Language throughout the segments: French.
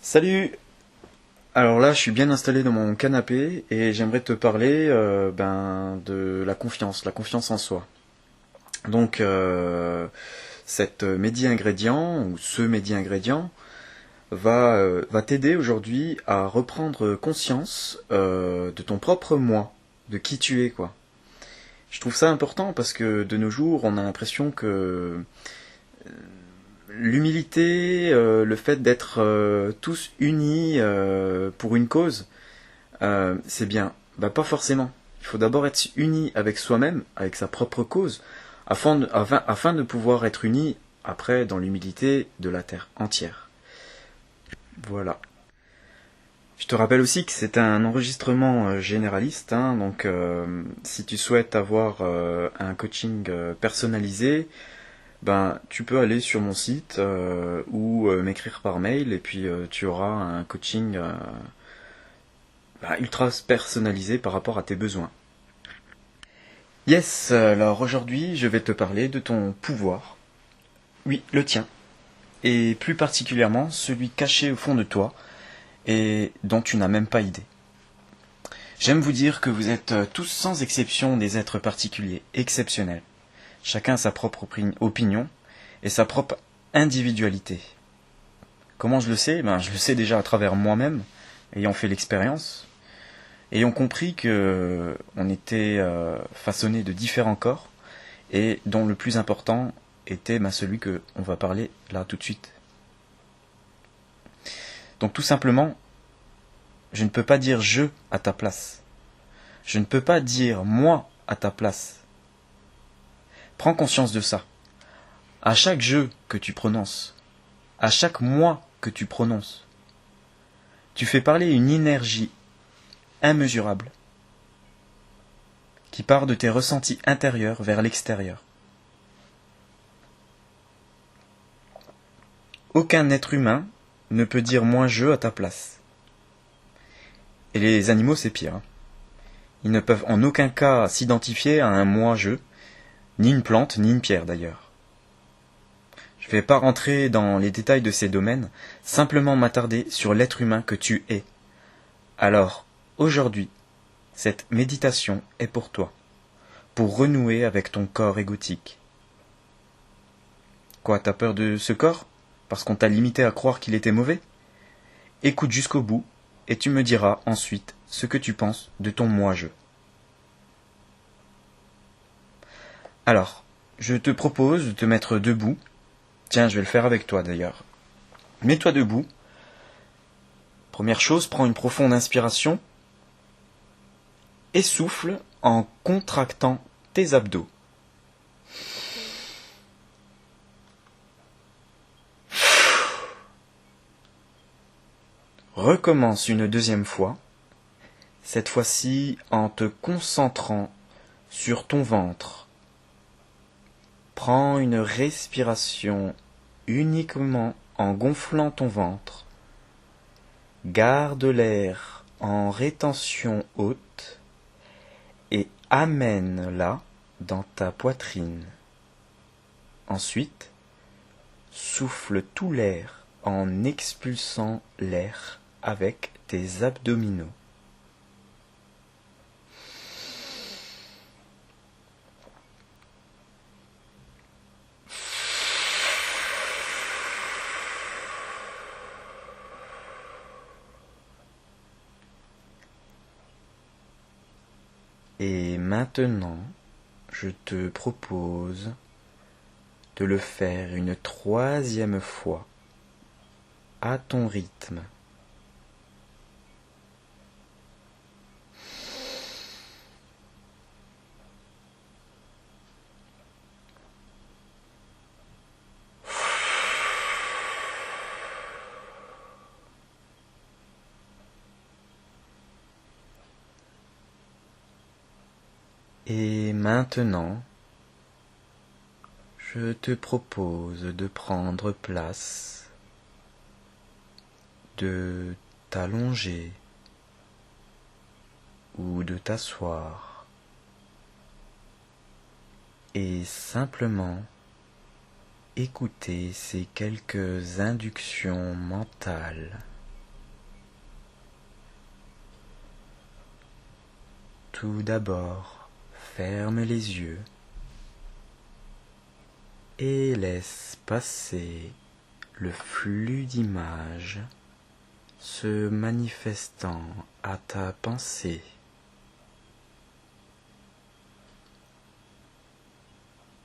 Salut! Alors là, je suis bien installé dans mon canapé et j'aimerais te parler de la confiance en soi. Donc, cette Medi-ingrédient ou ce Medi-ingrédient va t'aider aujourd'hui à reprendre conscience de ton propre moi, de qui tu es, quoi. Je trouve ça important parce que de nos jours, on a l'impression que l'humilité, le fait d'être tous unis pour une cause, c'est bien. Bah pas forcément. Il faut d'abord être uni avec soi-même, avec sa propre cause, afin de pouvoir être uni après dans l'humilité de la terre entière. Voilà. Je te rappelle aussi que c'est un enregistrement généraliste, hein, donc si tu souhaites avoir un coaching personnalisé, ben tu peux aller sur mon site ou m'écrire par mail et puis tu auras un coaching ultra personnalisé par rapport à tes besoins. Yes, alors aujourd'hui je vais te parler de ton pouvoir. Oui, le tien. Et plus particulièrement celui caché au fond de toi et dont tu n'as même pas idée. J'aime vous dire que vous êtes tous sans exception des êtres particuliers, exceptionnels. Chacun a sa propre opinion et sa propre individualité. Comment je le sais? Je le sais déjà à travers moi-même, ayant fait l'expérience, ayant compris que on était façonné de différents corps et dont le plus important était celui que on va parler là tout de suite. Donc tout simplement, je ne peux pas dire je à ta place. Je ne peux pas dire moi à ta place. Prends conscience de ça. À chaque je que tu prononces, à chaque moi que tu prononces, tu fais parler une énergie immesurable qui part de tes ressentis intérieurs vers l'extérieur. Aucun être humain ne peut dire moins je à ta place. Et les animaux, c'est pire. Hein. Ils ne peuvent en aucun cas s'identifier à un moi-je, ni une plante, ni une pierre d'ailleurs. Je ne vais pas rentrer dans les détails de ces domaines, simplement m'attarder sur l'être humain que tu es. Alors, aujourd'hui, cette méditation est pour toi, pour renouer avec ton corps égotique. Quoi, t'as peur de ce corps? Parce qu'on t'a limité à croire qu'il était mauvais? Écoute jusqu'au bout, et tu me diras ensuite ce que tu penses de ton moi-je. Alors, je te propose de te mettre debout. Tiens, je vais le faire avec toi d'ailleurs. Mets-toi debout. Première chose, prends une profonde inspiration et souffle en contractant tes abdos. Recommence une deuxième fois, cette fois-ci en te concentrant sur ton ventre. Prends une respiration uniquement en gonflant ton ventre. Garde l'air en rétention haute et amène-la dans ta poitrine. Ensuite, souffle tout l'air en expulsant l'air avec tes abdominaux. Et maintenant, je te propose de le faire une troisième fois à ton rythme. Et maintenant, je te propose de prendre place, de t'allonger ou de t'asseoir et simplement écouter ces quelques inductions mentales Tout d'abord, ferme les yeux et laisse passer le flux d'images se manifestant à ta pensée.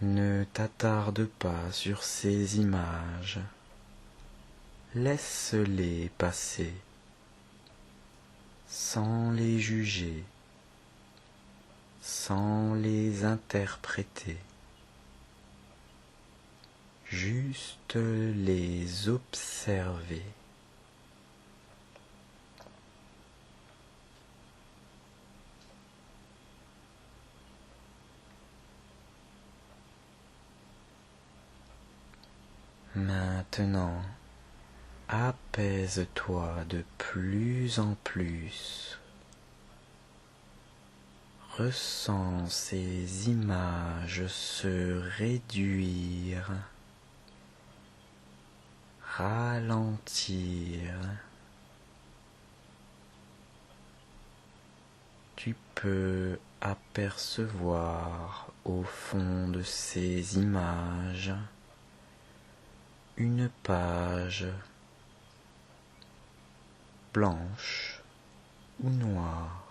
Ne t'attarde pas sur ces images, laisse-les passer sans les juger, sans les interpréter, juste les observer. Maintenant, apaise-toi de plus en plus. Ressens ces images se réduire, ralentir. Tu peux apercevoir au fond de ces images une page blanche ou noire.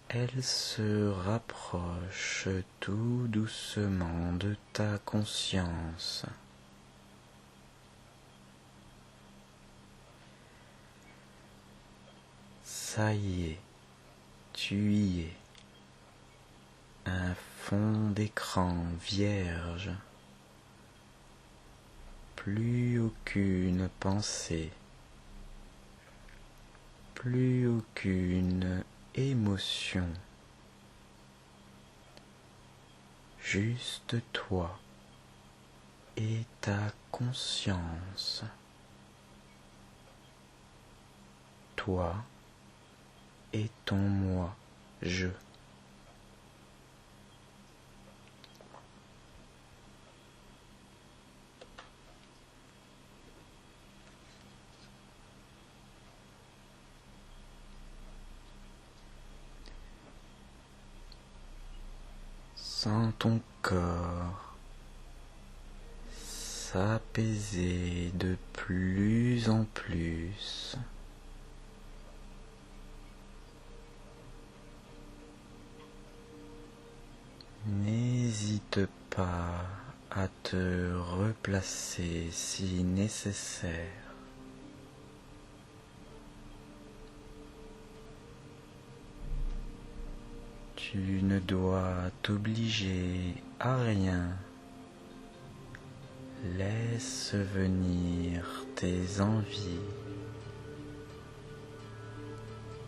Elle se rapproche tout doucement de ta conscience. Ça y est, tu y es. Un fond d'écran vierge. Plus aucune pensée. Plus aucune émotion. Juste toi et ta conscience. Toi et ton moi, je. Sens ton corps s'apaiser de plus en plus. N'hésite pas à te replacer si nécessaire. Tu ne dois t'obliger à rien. Laisse venir tes envies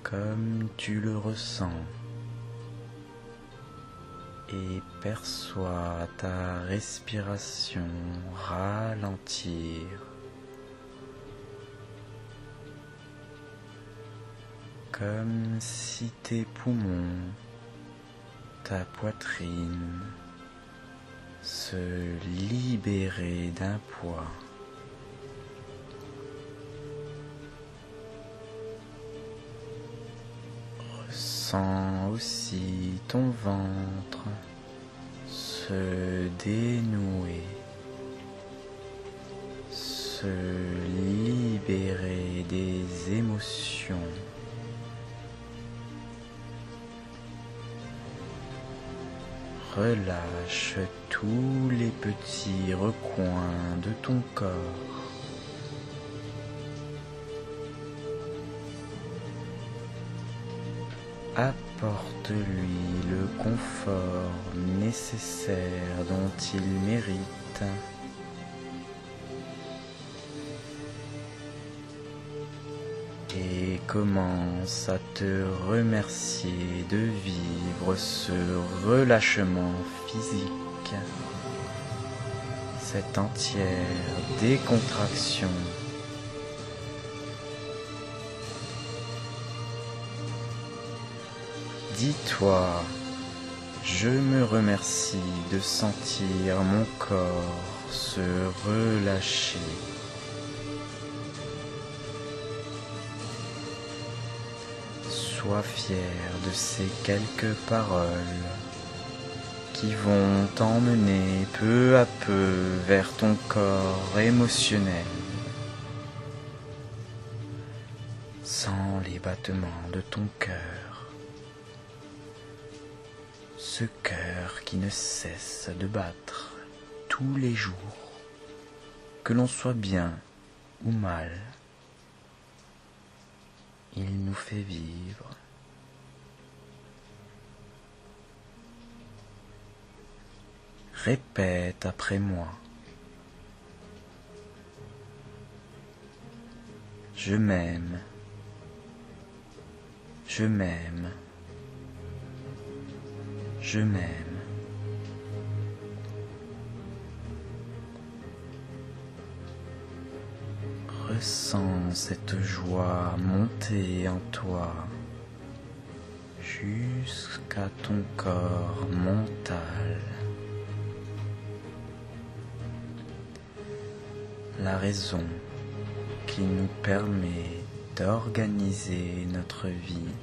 comme tu le ressens et perçois ta respiration ralentir. Comme si tes poumons, ta poitrine se libéraient d'un poids. Ressens aussi ton ventre se dénouer, se libérer des émotions. Relâche tous les petits recoins de ton corps. Apporte-lui le confort nécessaire dont il mérite. Et commence à te remercier de vivre ce relâchement physique, cette entière décontraction. Dis-toi, je me remercie de sentir mon corps se relâcher. Sois fier de ces quelques paroles qui vont t'emmener peu à peu vers ton corps émotionnel, sans les battements de ton cœur, ce cœur qui ne cesse de battre tous les jours, que l'on soit bien ou mal, il nous fait vivre. Répète après moi. Je m'aime. Je m'aime. Je m'aime. Ressens cette joie monter en toi jusqu'à ton corps mental. La raison qui nous permet d'organiser notre vie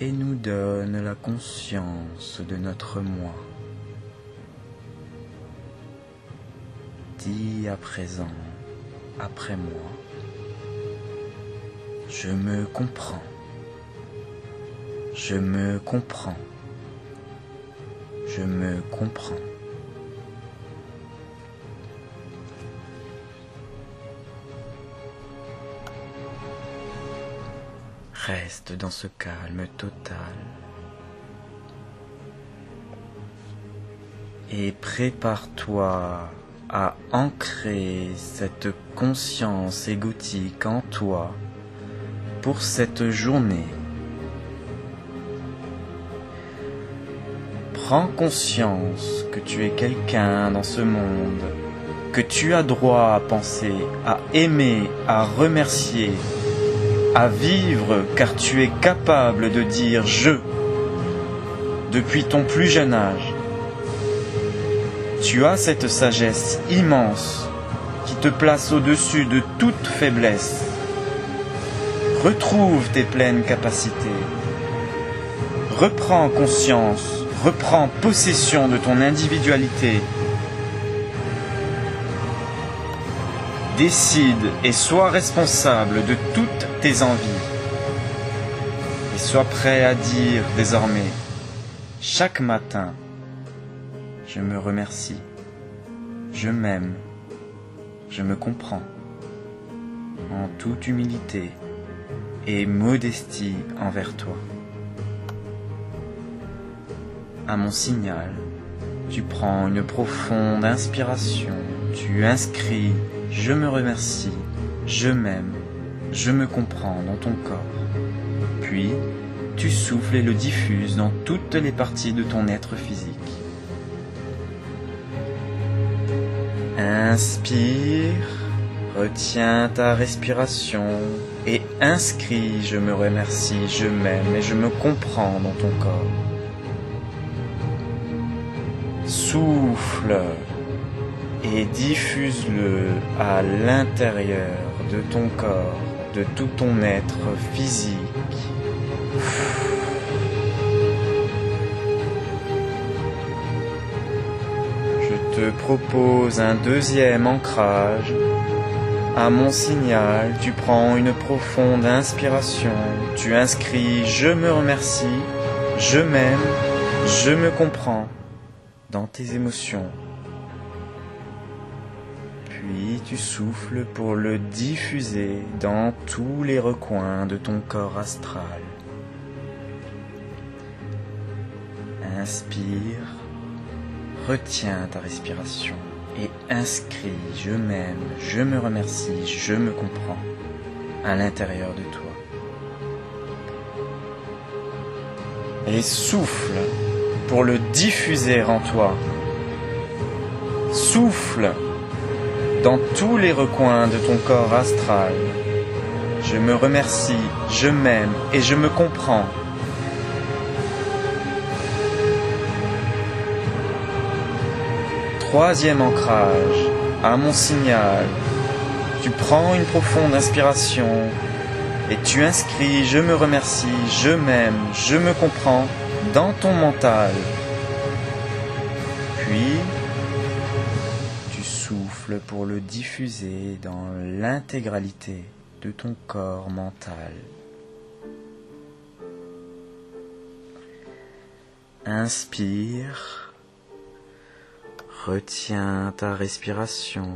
et nous donne la conscience de notre moi. Dis à présent, après moi, je me comprends, je me comprends, je me comprends. Reste dans ce calme total et prépare-toi à ancrer cette conscience égotique en toi pour cette journée. Prends conscience que tu es quelqu'un dans ce monde, que tu as droit à penser, à aimer, à remercier, à vivre, car tu es capable de dire « je » depuis ton plus jeune âge. Tu as cette sagesse immense qui te place au-dessus de toute faiblesse. Retrouve tes pleines capacités. Reprends conscience, reprends possession de ton individualité. Décide et sois responsable de toutes tes envies. Et sois prêt à dire désormais, chaque matin, je me remercie, je m'aime, je me comprends, en toute humilité et modestie envers toi. À mon signal, tu prends une profonde inspiration, tu inscris « Je me remercie, je m'aime, je me comprends » dans ton corps. Puis, tu souffles et le diffuses dans toutes les parties de ton être physique. Inspire, retiens ta respiration et inscris « Je me remercie, je m'aime et je me comprends » dans ton corps. Souffle et diffuse-le à l'intérieur de ton corps, de tout ton être physique. Je te propose un deuxième ancrage. À mon signal, tu prends une profonde inspiration, tu inscris « Je me remercie, je m'aime, je me comprends » dans tes émotions. Puis tu souffles pour le diffuser dans tous les recoins de ton corps astral. Inspire, retiens ta respiration et inscris « Je m'aime, je me remercie, je me comprends » à l'intérieur de toi. Et souffle pour le diffuser en toi. Souffle dans tous les recoins de ton corps astral. Je me remercie, je m'aime et je me comprends. Troisième ancrage, à mon signal, tu prends une profonde inspiration, Et tu inscris je me remercie, je m'aime, je me comprends dans ton mental. Puis, tu souffles pour le diffuser dans l'intégralité de ton corps mental. Inspire, retiens ta respiration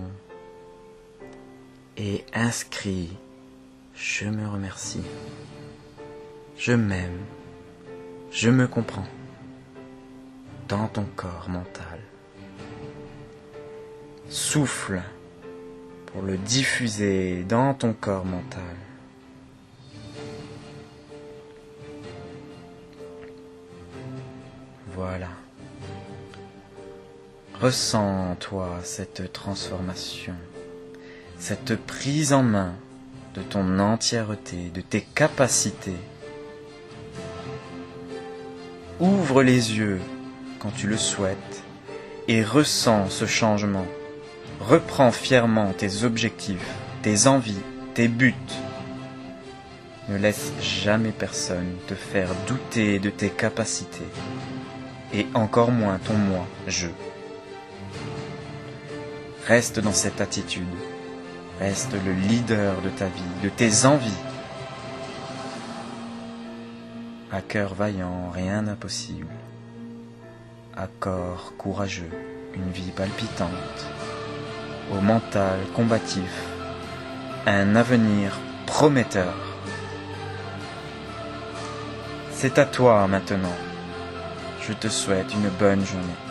et inscris je me remercie, je m'aime, je me comprends dans ton corps mental. Souffle pour le diffuser dans ton corps mental. Voilà. Ressens-toi cette transformation, cette prise en main de ton entièreté, de tes capacités. Ouvre les yeux quand tu le souhaites et ressens ce changement. Reprends fièrement tes objectifs, tes envies, tes buts. Ne laisse jamais personne te faire douter de tes capacités, et encore moins ton moi, je. Reste dans cette attitude, reste le leader de ta vie, de tes envies. À cœur vaillant, rien d'impossible. À corps courageux, une vie palpitante. Au mental combatif, un avenir prometteur. C'est à toi maintenant. Je te souhaite une bonne journée.